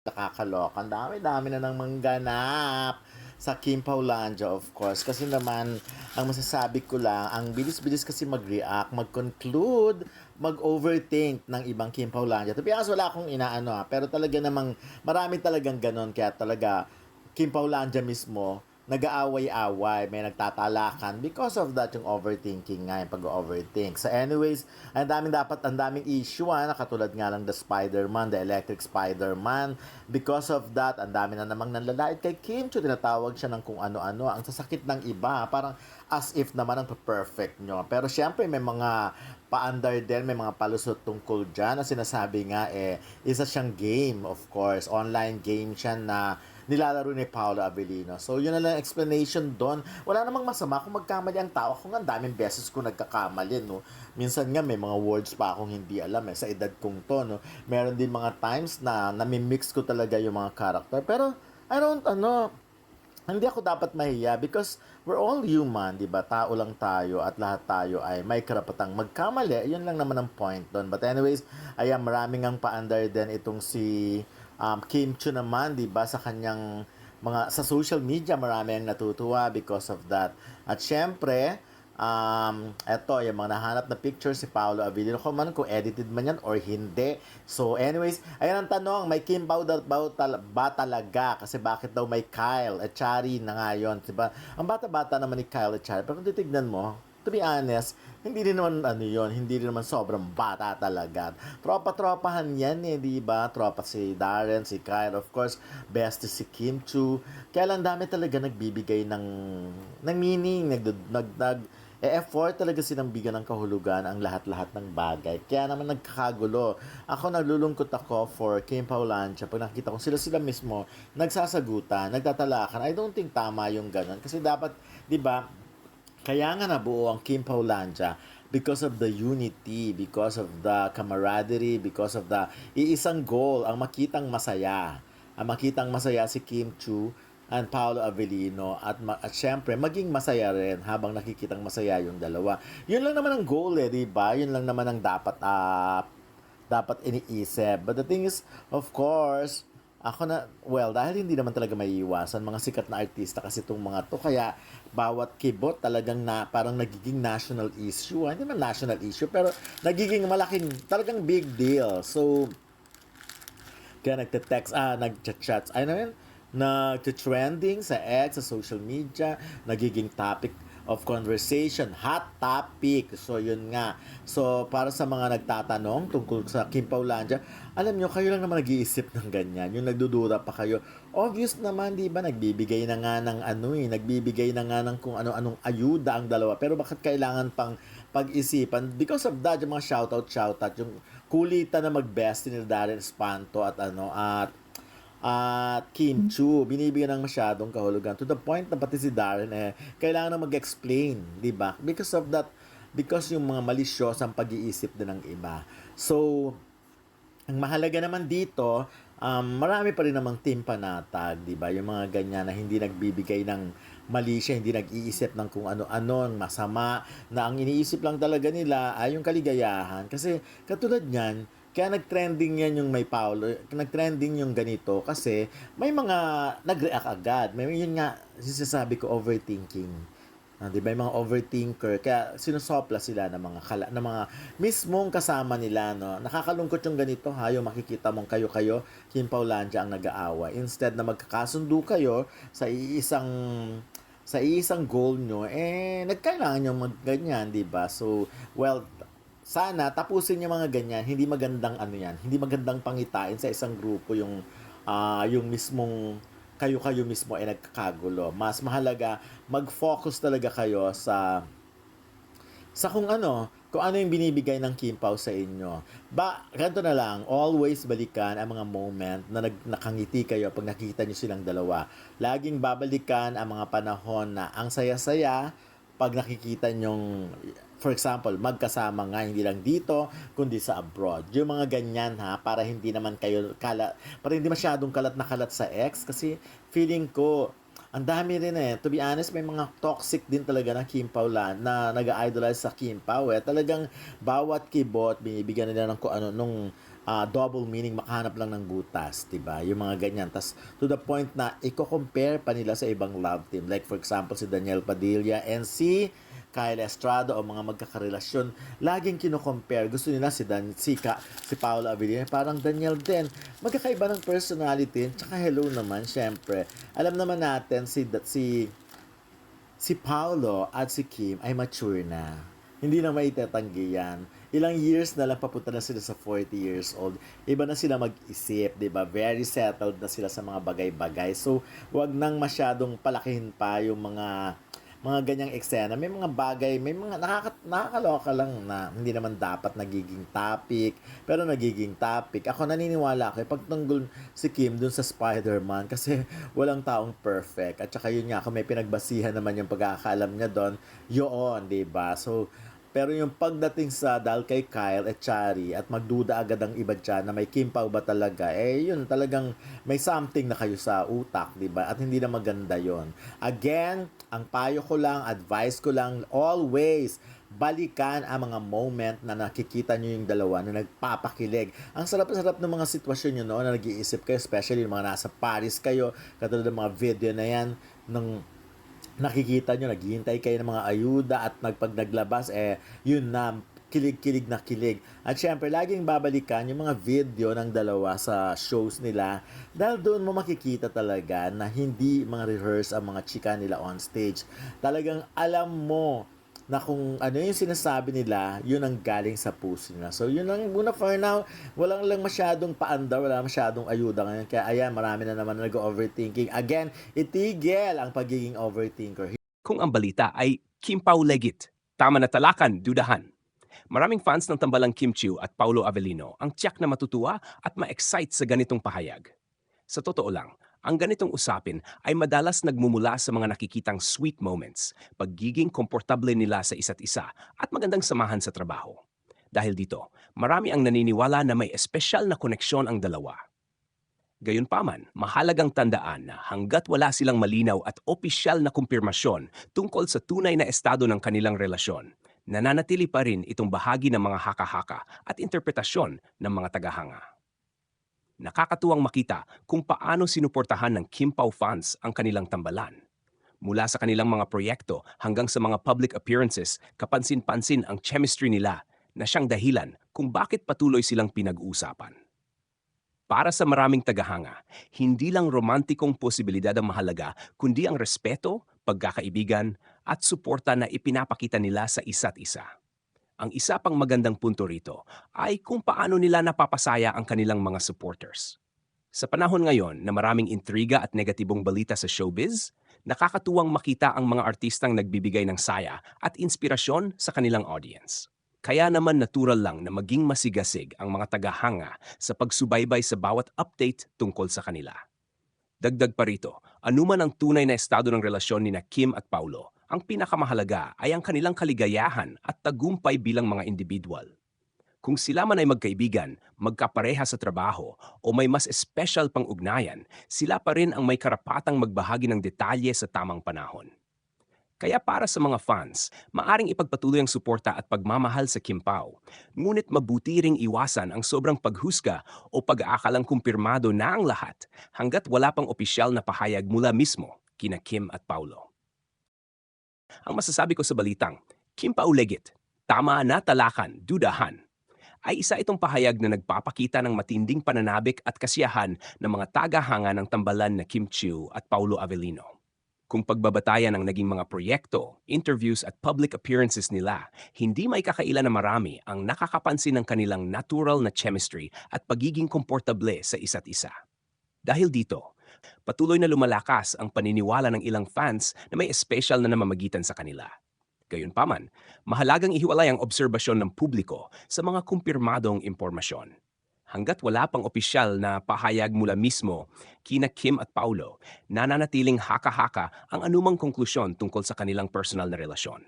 nakakaloka. Ang dami-dami na ng mangganap sa Kim Paulandia, of course. Kasi naman, ang masasabi ko lang, ang bilis-bilis kasi mag-react, mag-conclude, mag-overthink ng ibang Kim Paulandia. To be honest, wala akong inaano pero talaga namang marami talagang ganon. Kaya talaga, Kim Paulandia mismo, nag-aaway-away, may nagtatalakan because of that yung overthinking nga, yung pag-overthink. So anyways, ang daming issue katulad nga lang the Spider-Man, the Electric Spider-Man. Because of that, ang dami na namang nanlalait kay Kim Chiu, tinatawag siya ng kung ano-ano. Ang sasakit ng iba, parang as if naman ang perfect nyo. Pero syempre, may mga paandar din, may mga palusot tungkol dyan na sinasabi nga isa siyang game, of course. Online game siya na nilalaro ni Paolo Avellino. So, yun na lang explanation doon. Wala namang masama kung magkamali ang tao. Kung ang daming beses ko nagkakamali, no? Minsan nga may mga words pa akong hindi alam sa edad kong to, no? Meron din mga times na nami-mix ko talaga yung mga character. Pero, hindi ako dapat mahiya because we're all human, di ba? Tao lang tayo at lahat tayo ay may karapatang magkamali. Yun lang naman ang point doon. But anyways, ayan, maraming ang paandar din itong si Kim Chiu naman, di ba? Sa kanyang sa social media, marami ang natutuwa because of that. At syempre, eto, yung mga nahanap na picture si Paolo Avellino kung edited man yan or hindi. So anyways, ayan ang tanong, may Kim Pao ba talaga? Kasi bakit daw may Kyle Echari na nga yun, diba? Ang bata-bata naman ni Kyle Echari, pero kung titignan mo, to be honest, hindi din naman hindi din naman sobrang bata talaga. Tropa-tropahan yan di ba? Tropa si Darren, si Kyle, of course, best si Kim Chiu. Kaya lang dami talaga nagbibigay ng meaning, effort talaga silang bigyan ng kahulugan ang lahat-lahat ng bagay. Kaya naman nagkakagulo. Ako naglulungkot ako for Kim Paulandia pag nakikita ko sila mismo nagsasagutan, nagtatalakan. I don't think tama yung ganun. Kasi dapat, di ba, kaya nga nabuo ang Kim Paulandia because of the unity, because of the camaraderie, because of the iisang goal, ang makitang masaya. Ang makitang masaya si Kim Chiu and Paolo Avellino at syempre maging masaya rin habang nakikitang masaya yung dalawa. Yun lang naman ang goal di ba? Yun lang naman ang dapat iniisip. But the thing is, of course, dahil hindi naman talaga may iwasan, mga sikat na artista kasi itong mga to, kaya bawat kibot talagang parang nagiging national issue. Hindi man national issue, pero nagiging malaking, talagang big deal. So, kaya nagchat-chats, nag-trending sa X, sa social media, nagiging topic of conversation, hot topic. So, yun nga. So, para sa mga nagtatanong tungkol sa Kim Paulandia, alam nyo, kayo lang naman nag-iisip ng ganyan. Yung nagdudura pa kayo. Obvious naman, di ba, nagbibigay na nga ng nagbibigay na nga ng kung ano-anong ayuda ang dalawa. Pero bakit kailangan pang pag-isipan? Because of that, yung mga shoutout, yung kulitan na mag-best ni Darren Espanto at Kim Chiu, binibigyan ng masyadong kahulugan to the point na pati si Darren kailangan na mag-explain, di ba? Because yung mga malisyosang pag-iisip din ng iba. So, ang mahalaga naman dito, marami pa rin namang team panatag, di ba? Yung mga ganyan na hindi nagbibigay ng mali siya, hindi nag-iisip ng kung ano-ano, masama, na ang iniisip lang talaga nila ay yung kaligayahan. Kasi katulad niyan, kaya nag-trending yan yung may Paolo, nag-trending yung ganito kasi may mga nag-react agad. May yun nga, sinasabi ko, overthinking. Di ba yung mga overthinker, kaya sinusopla sila ng mga mismong kasama nila, no? Nakakalungkot yung ganito, yung makikita mong kayo-kayo, Kim Paulandia ang nag-aaway. Instead na magkakasundo kayo sa isang goal nyo, nagkailangan nyo magganyan, di ba? So, sana tapusin yung mga ganyan. Hindi magandang yan. Hindi magandang pangitain sa isang grupo yung mismong kayo mismo ay nagkakagulo. Mas mahalaga mag-focus talaga kayo sa kung ano yung binibigay ng Kim Pao sa inyo. Ganito na lang, always balikan ang mga moment na nakangiti kayo pag nakita nyo silang dalawa. Laging babalikan ang mga panahon na ang saya-saya pag nakikita nyong, for example, magkasama nga hindi lang dito, kundi sa abroad. Yung mga ganyan para hindi naman kayo para hindi masyadong kalat na kalat sa ex, kasi feeling ko, ang dami rin to be honest, may mga toxic din talaga na Kim Pao na nag-idolize sa Kim Pao Talagang bawat kibot, binibigyan nila ng kung ano, double meaning, makahanap lang ng butas, 'di ba? Yung mga ganyan. Tas to the point na i-compare pa nila sa ibang love team. Like for example, si Daniel Padilla and si Kyle Estrada o mga magkakarelasyon, laging kino-compare. Gusto nila si Paolo Avellino, parang Daniel din. Magkakaiba ng personality, tsaka hello naman, syempre. Alam naman natin si Paolo at si Kim ay mature na. Hindi na maitetanggi yan. Ilang years na lang papunta na sila sa 40 years old. Iba na sila mag-isip, di ba? Very settled na sila sa mga bagay-bagay. So, wag nang masyadong palakihin pa yung mga ganyang eksena. May mga bagay, may mga nakakaloka lang na hindi naman dapat nagiging topic, pero nagiging topic. Ako naniniwala ako, pagtanggol si Kim dun sa Spider-Man kasi walang taong perfect. At saka yun nga, kung may pinagbasihan naman yung pagkakaalam niya doon, yun, di ba? So, pero yung pagdating sa dahil kay Kyle at Chari at magduda agad ang iba dyan na may Kim Pao ba talaga, eh yun talagang may something na kayo sa utak, di ba? At hindi na maganda yon. Again, ang payo ko lang, advice ko lang, always, balikan ang mga moment na nakikita nyo yung dalawa na nagpapakilig. Ang sarap-sarap ng mga sitwasyon nyo noon na nag-iisip kayo, especially yung mga nasa Paris kayo, katulad ng mga video na yan, ng nakikita nyo, naghihintay kayo ng mga ayuda at naglabas, yun na, kilig-kilig na kilig. At syempre, laging babalikan yung mga video ng dalawa sa shows nila dahil doon mo makikita talaga na hindi mga rehearse ang mga chika nila on stage. Talagang alam mo na kung ano yung sinasabi nila, yun ang galing sa puso nila. So, yun lang muna for now. Walang lang masyadong paandar, wala masyadong ayuda ngayon. Kaya ayan, marami na naman nag-overthinking. Again, itigil ang pagiging overthinker. Kung ang balita ay Kim Pao legit, tama na talakan, dudahan. Maraming fans ng tambalang Kim Chiu at Paolo Avellino ang tiyak na matutuwa at ma-excite sa ganitong pahayag. Sa totoo lang, ang ganitong usapin ay madalas nagmumula sa mga nakikitang sweet moments, pagiging komportable nila sa isa't isa at magandang samahan sa trabaho. Dahil dito, marami ang naniniwala na may espesyal na koneksyon ang dalawa. Gayunpaman, mahalagang tandaan na hanggat wala silang malinaw at opisyal na kumpirmasyon tungkol sa tunay na estado ng kanilang relasyon, nananatili pa rin itong bahagi ng mga haka-haka at interpretasyon ng mga tagahanga. Nakakatuwang makita kung paano sinuportahan ng Kim Pao fans ang kanilang tambalan. Mula sa kanilang mga proyekto hanggang sa mga public appearances, kapansin-pansin ang chemistry nila na siyang dahilan kung bakit patuloy silang pinag-uusapan. Para sa maraming tagahanga, hindi lang romantikong posibilidad ang mahalaga, kundi ang respeto, pagkakaibigan, at suporta na ipinapakita nila sa isa't isa. Ang isa pang magandang punto rito ay kung paano nila napapasaya ang kanilang mga supporters. Sa panahon ngayon na maraming intriga at negatibong balita sa showbiz, nakakatuwang makita ang mga artistang nagbibigay ng saya at inspirasyon sa kanilang audience. Kaya naman natural lang na maging masigasig ang mga tagahanga sa pagsubaybay sa bawat update tungkol sa kanila. Dagdag pa rito, anuman ang tunay na estado ng relasyon ni Kim at Paolo, ang pinakamahalaga ay ang kanilang kaligayahan at tagumpay bilang mga individual. Kung sila man ay magkaibigan, magkapareha sa trabaho, o may mas espesyal pang ugnayan, sila pa rin ang may karapatang magbahagi ng detalye sa tamang panahon. Kaya para sa mga fans, maaring ipagpatuloy ang suporta at pagmamahal sa Kim Pao. Ngunit mabuti ring iwasan ang sobrang paghusga o pag-aakalang kumpirmado na ang lahat hanggat wala pang opisyal na pahayag mula mismo kina Kim at Paolo. Ang masasabi ko sa balitang, Kim Pao legit, tama na talakan, dudahan, ay isa itong pahayag na nagpapakita ng matinding pananabik at kasiyahan ng mga tagahanga ng tambalan na Kim Chiu at Paolo Avellino. Kung pagbabatayan ang naging mga proyekto, interviews at public appearances nila, hindi may kakaila na marami ang nakakapansin ng kanilang natural na chemistry at pagiging komportable sa isa't isa. Dahil dito, patuloy na lumalakas ang paniniwala ng ilang fans na may espesyal na namamagitan sa kanila. Gayunpaman, mahalagang ihiwalay ang obserbasyon ng publiko sa mga kumpirmadong impormasyon. Hanggat wala pang opisyal na pahayag mula mismo kina Kim at Paolo, nananatiling haka-haka ang anumang konklusyon tungkol sa kanilang personal na relasyon.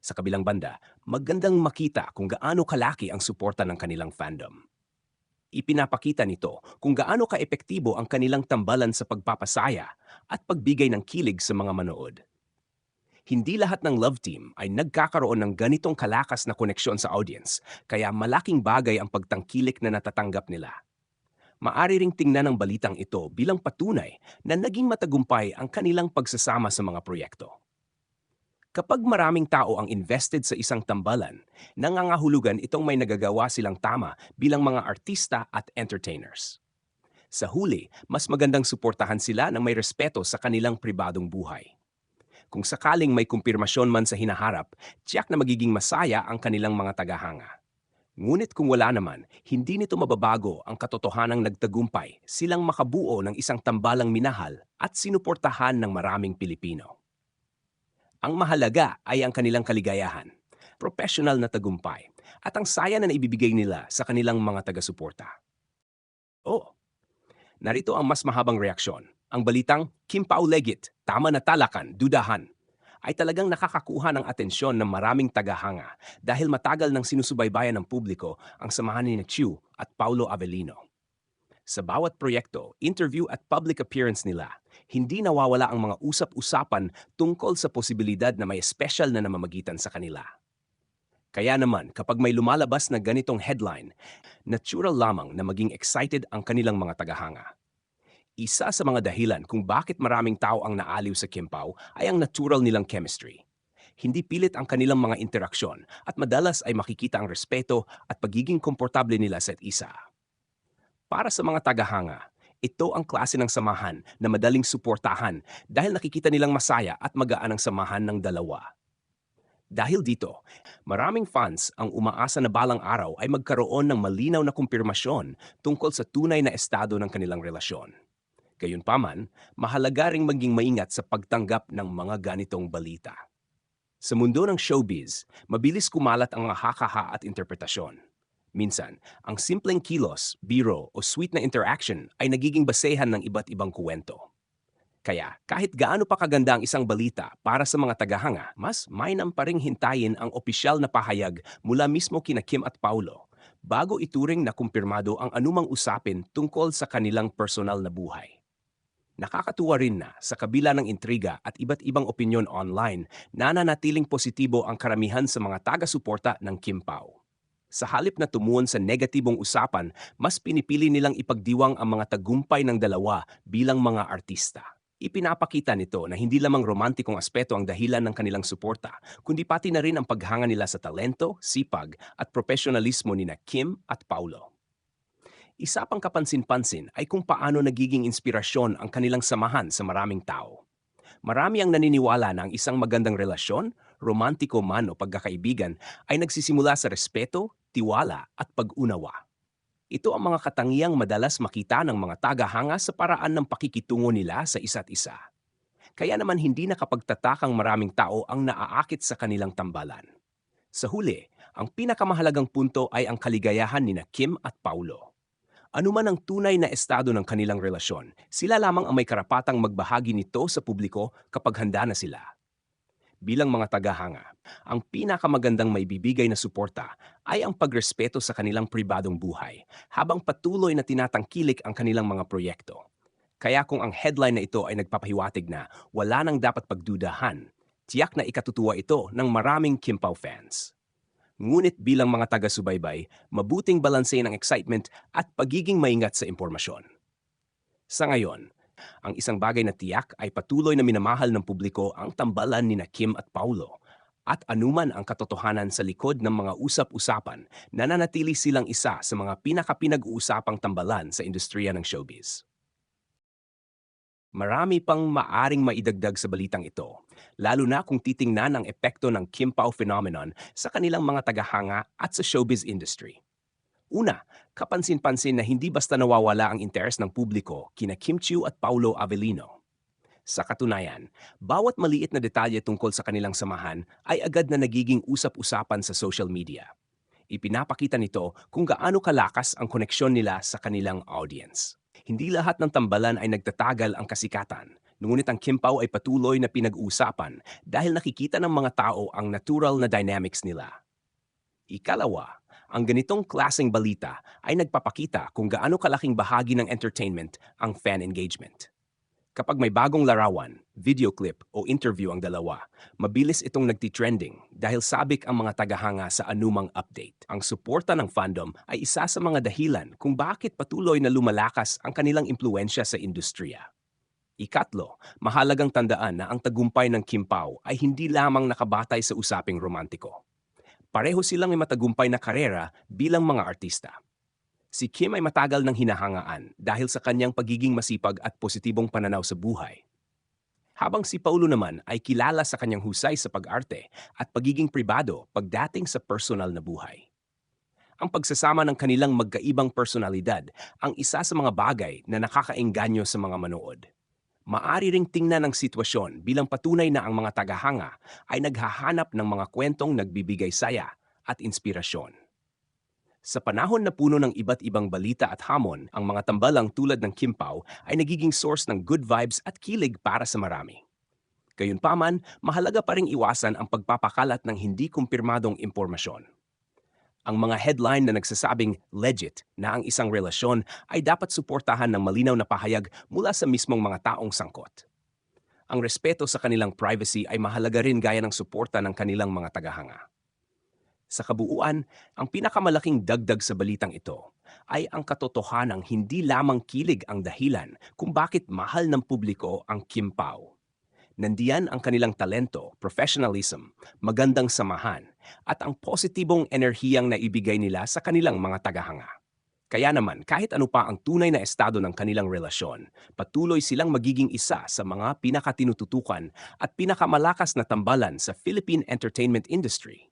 Sa kabilang banda, magandang makita kung gaano kalaki ang suporta ng kanilang fandom. Ipinapakita nito kung gaano kaepektibo ang kanilang tambalan sa pagpapasaya at pagbigay ng kilig sa mga manood. Hindi lahat ng love team ay nagkakaroon ng ganitong kalakas na koneksyon sa audience, kaya malaking bagay ang pagtangkilik na natatanggap nila. Maari ring tingnan ang balitang ito bilang patunay na naging matagumpay ang kanilang pagsasama sa mga proyekto. Kapag maraming tao ang invested sa isang tambalan, nangangahulugan itong may nagagawa silang tama bilang mga artista at entertainers. Sa huli, mas magandang suportahan sila ng may respeto sa kanilang pribadong buhay. Kung sakaling may kumpirmasyon man sa hinaharap, tiyak na magiging masaya ang kanilang mga tagahanga. Ngunit kung wala naman, hindi nito mababago ang katotohanang nagtagumpay silang makabuo ng isang tambalang minahal at sinuportahan ng maraming Pilipino. Ang mahalaga ay ang kanilang kaligayahan, professional na tagumpay, at ang saya na naibibigay nila sa kanilang mga taga-suporta. Oh, narito ang mas mahabang reaksyon. Ang balitang Kim Pao Legit, tama na talakan, dudahan, ay talagang nakakakuha ng atensyon ng maraming tagahanga dahil matagal nang sinusubaybayan ng publiko ang samahan ni Chiu at Paulo Avellino. Sa bawat proyekto, interview at public appearance nila, hindi nawawala ang mga usap-usapan tungkol sa posibilidad na may special na namamagitan sa kanila. Kaya naman, kapag may lumalabas na ganitong headline, natural lamang na maging excited ang kanilang mga tagahanga. Isa sa mga dahilan kung bakit maraming tao ang naaliw sa Kim Pao ay ang natural nilang chemistry. Hindi pilit ang kanilang mga interaksyon at madalas ay makikita ang respeto at pagiging komportable nila sa isa. Para sa mga tagahanga, ito ang klase ng samahan na madaling suportahan dahil nakikita nilang masaya at magaan ang samahan ng dalawa. Dahil dito, maraming fans ang umaasa na balang araw ay magkaroon ng malinaw na kumpirmasyon tungkol sa tunay na estado ng kanilang relasyon. Gayunpaman, mahalaga ring maging maingat sa pagtanggap ng mga ganitong balita. Sa mundo ng showbiz, mabilis kumalat ang mga hakaha at interpretasyon. Minsan, ang simpleng kilos, biro o sweet na interaction ay nagiging basehan ng iba't ibang kuwento. Kaya, kahit gaano pa kaganda ang isang balita para sa mga tagahanga, mas mainam pa ring hintayin ang opisyal na pahayag mula mismo kina Kim at Paulo bago ituring na kumpirmado ang anumang usapin tungkol sa kanilang personal na buhay. Nakakatuwa rin na sa kabila ng intriga at iba't ibang opinyon online, nananatiling positibo ang karamihan sa mga taga-suporta ng Kim Pao. Sa halip na tumuon sa negatibong usapan, mas pinipili nilang ipagdiwang ang mga tagumpay ng dalawa bilang mga artista. Ipinapakita nito na hindi lamang romantikong aspeto ang dahilan ng kanilang suporta, kundi pati na rin ang paghanga nila sa talento, sipag at profesionalismo ni Kim at Paulo. Isa pang kapansin-pansin ay kung paano nagiging inspirasyon ang kanilang samahan sa maraming tao. Marami ang naniniwala na ang isang magandang relasyon, romantiko man o pagkakaibigan, ay nagsisimula sa respeto, tiwala at pag-unawa. Ito ang mga katangiang madalas makita ng mga tagahanga sa paraan ng pakikitungo nila sa isa't isa. Kaya naman hindi nakapagtatakang maraming tao ang naaakit sa kanilang tambalan. Sa huli, ang pinakamahalagang punto ay ang kaligayahan ni Kim at Paulo. Ano man ang tunay na estado ng kanilang relasyon, sila lamang ang may karapatang magbahagi nito sa publiko kapag handa na sila. Bilang mga tagahanga, ang pinakamagandang maibibigay na suporta ay ang pagrespeto sa kanilang pribadong buhay habang patuloy na tinatangkilik ang kanilang mga proyekto. Kaya kung ang headline na ito ay nagpapahiwatig na wala nang dapat pagdudahan, tiyak na ikatutuwa ito ng maraming Kim Pao fans. Ngunit bilang mga taga-subaybay, mabuting balansein ang excitement at pagiging maingat sa impormasyon. Sa ngayon, ang isang bagay na tiyak ay patuloy na minamahal ng publiko ang tambalan ni Kim at Paulo at anuman ang katotohanan sa likod ng mga usap-usapan, nananatili silang isa sa mga pinakapinag-uusapang tambalan sa industriya ng showbiz. Marami pang maaring maidagdag sa balitang ito, lalo na kung titingnan ang epekto ng Kim Pao phenomenon sa kanilang mga tagahanga at sa showbiz industry. Una, kapansin-pansin na hindi basta nawawala ang interes ng publiko kina Kim Chiu at Paulo Avellino. Sa katunayan, bawat maliit na detalye tungkol sa kanilang samahan ay agad na nagiging usap-usapan sa social media. Ipinapakita nito kung gaano kalakas ang koneksyon nila sa kanilang audience. Hindi lahat ng tambalan ay nagtatagal ang kasikatan, ngunit ang Kim Pao ay patuloy na pinag-uusapan dahil nakikita ng mga tao ang natural na dynamics nila. Ikalawa, ang ganitong klaseng balita ay nagpapakita kung gaano kalaking bahagi ng entertainment ang fan engagement. Kapag may bagong larawan, video clip o interview ang dalawa, mabilis itong nagtitrending dahil sabik ang mga tagahanga sa anumang update. Ang suporta ng fandom ay isa sa mga dahilan kung bakit patuloy na lumalakas ang kanilang impluensya sa industriya. Ikatlo, mahalagang tandaan na ang tagumpay ng Kim Pao ay hindi lamang nakabatay sa usaping romantiko. Pareho silang may matagumpay na karera bilang mga artista. Si Kim ay matagal ng hinahangaan dahil sa kanyang pagiging masipag at positibong pananaw sa buhay. Habang si Paulo naman ay kilala sa kanyang husay sa pag-arte at pagiging pribado pagdating sa personal na buhay. Ang pagsasama ng kanilang magkaibang personalidad ang isa sa mga bagay na nakakaengganyo sa mga manood. Maari ring tingnan ang sitwasyon bilang patunay na ang mga tagahanga ay naghahanap ng mga kwentong nagbibigay saya at inspirasyon. Sa panahon na puno ng iba't ibang balita at hamon, ang mga tambalang tulad ng Kim Pao ay nagiging source ng good vibes at kilig para sa marami. Gayunpaman, mahalaga pa ring iwasan ang pagpapakalat ng hindi kumpirmadong impormasyon. Ang mga headline na nagsasabing legit na ang isang relasyon ay dapat suportahan ng malinaw na pahayag mula sa mismong mga taong sangkot. Ang respeto sa kanilang privacy ay mahalaga rin gaya ng suporta ng kanilang mga tagahanga. Sa kabuuan, ang pinakamalaking dagdag sa balitang ito ay ang katotohanang hindi lamang kilig ang dahilan kung bakit mahal ng publiko ang Kim Pao. Nandiyan ang kanilang talento, professionalism, magandang samahan, at ang positibong enerhiyang naibigay nila sa kanilang mga tagahanga. Kaya naman, kahit ano pa ang tunay na estado ng kanilang relasyon, patuloy silang magiging isa sa mga pinakatinututukan at pinakamalakas na tambalan sa Philippine entertainment industry.